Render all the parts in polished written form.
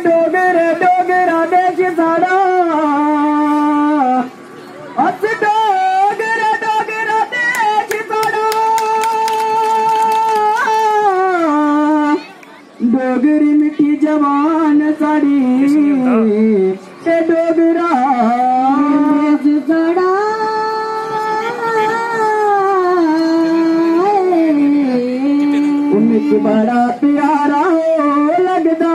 डोगरे डोगरा देश साड़ा अस डोगरे डोगरा देश साड़ा डोगरी मिठी जवान साड़ी ए डोगरा देश साड़ा उनकी बड़ा प्यारा लगदा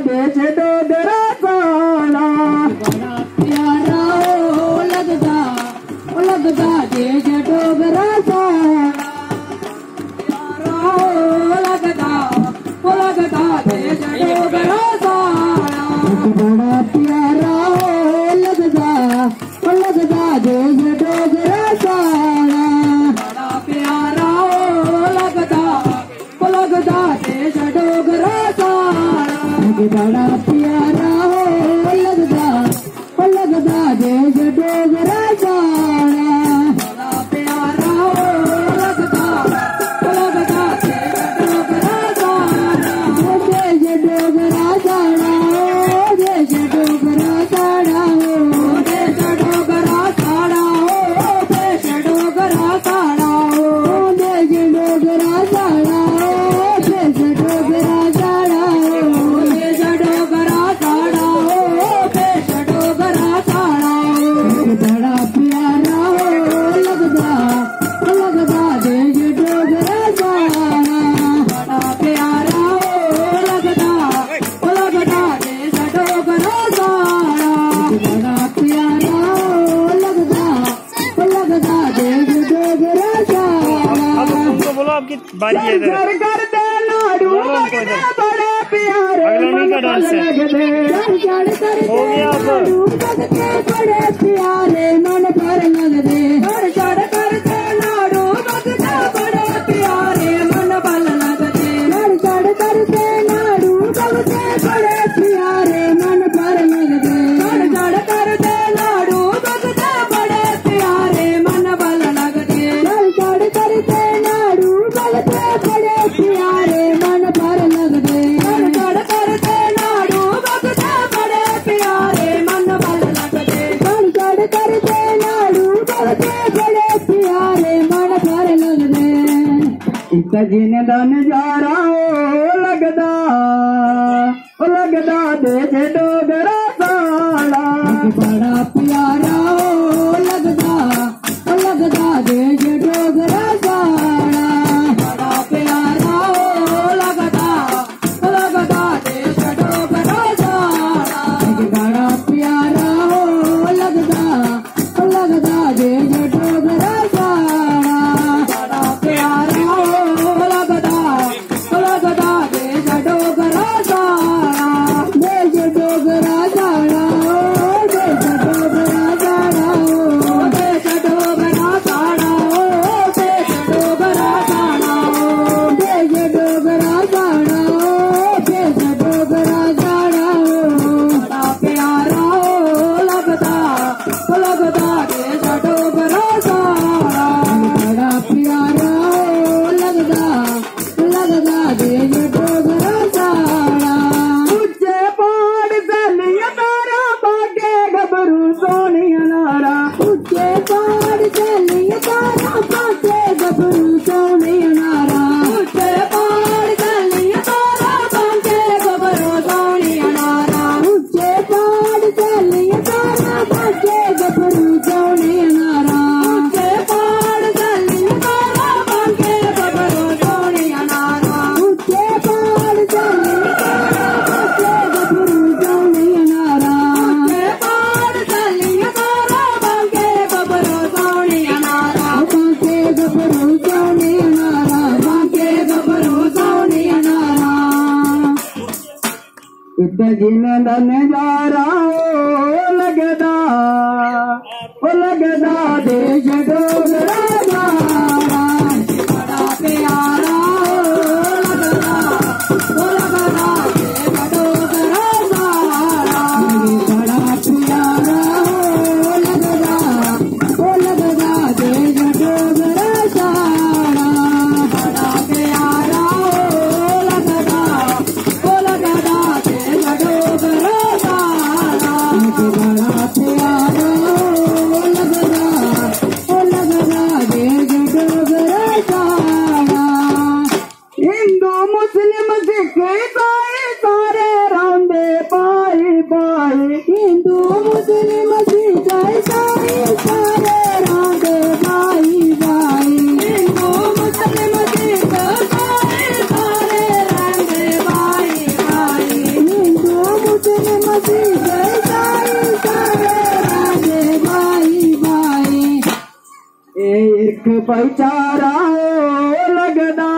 देश डोगरा साड़ा बड़ा प्यारा लगदा देश डोगरा साड़ा लगदा देश डोगरा साड़ा बड़ा प्यारा लगदा देश डोगरा साड़ा बड़ा प्यारा लगदा देश डोगरा बड़ा प्यारा लगदा देश डोगरा साड़ा बड़ा प्यारा लगदा देश डोगरा साड़ा देश डोगरा साड़ा देश डोगरा साड़ा देश डोगरा साड़ा देश डोगरा साड़ा देश डोगरा साड़ा देश डोगरा साड़ा बड़ा प्यारा लगदा देश डोगरा साड़ा बड़ा प्यारा लगदा देश डोगरा साड़ा बड़ा प्यारा लगदा देश डोगरा साड़ा। अब तुमको बोलो आपकी बारी है इधर। बड़े प्यारे अगला का डांस है हो गया अब बड़े प्यारे मन पर लगदे चढ़ करते नाड़ू बगदा बड़े प्यारे मन पर लगदे चढ़ करते नाड़ू बगदे बड़े प्यारे मन पर लगदे चढ़ करते नाड़ू बगदा बड़े प्यारे मन पर लगदे चढ़ करते नाड़ू बगदे बड़े प्यारे मन पर लगदे चढ़ करते नाड़ू बगदा बड़े प्यारे मन पर लगदे चढ़ करते नाड़ू बगदे बड़े प्यारे मन पर लगदे सजिन दा नजारा लगदा देश डोगरा साड़ा बड़ा प्यारा लगदा देश डोगरा साड़ा बड़ा प्यारा लगदा देश डोगरा साड़ा बड़ा प्यारा लगदा देश डोगरा साड़ा बड़ा प्यारा लगदा देश डोगरा साड़ा देश डोगरा साड़ा देश डोगरा साड़ा देश डोगरा साड़ा देश डोगरा साड़ा देश डोगरा साड़ा देश डोगरा साड़ा बड़ा प्यारा लगदा देश डोगरा साड़ा बड़ा प्यारा लगदा देश डोगरा साड़ा उच्चे पहाड़ सलिया तारा बागे गबरू सोनिया नारा उच्चे पहाड़ सलिया तारा बागे गबरू सोनिया नारा उच्चे पहाड़ सलिया तारा बागे गबरू सोनिया नारा उच्चे पहाड़ सलिया तारा बागे गबरू सोनिया नारा उच्चे पहाड़ सलिया तारा बागे गबरू सोनिया नारा उच्चे पहाड़ सलिया तारा बागे गबरू सोनिया नारा उच्चे पहाड़ सलिया तारा बागे गबरू सोनिया नारा बागे गबरू सोनिया नारा बागे गबरू सोनिया नारा इतना जिन दा नजारा लगदा देश डोगरा साड़ा बड़ा प्यारा लगदा देश डोगरा साड़ा बड़ा प्यारा लगदा देश डोगरा साड़ा बड़ा प्यारा लगदा मुस्लिम सिख ईसाई सारे रौंदे पाई पाई हिंदू मुस्लिम सिख ईसाई सारे रौंदे पाई पाई हिंदू मुस्लिम सिख ईसाई सारे रौंदे पाई पाई हिंदू मुस्लिम सिख ईसाई सारे रौंदे पाई पाई एक भाईचारा लगदा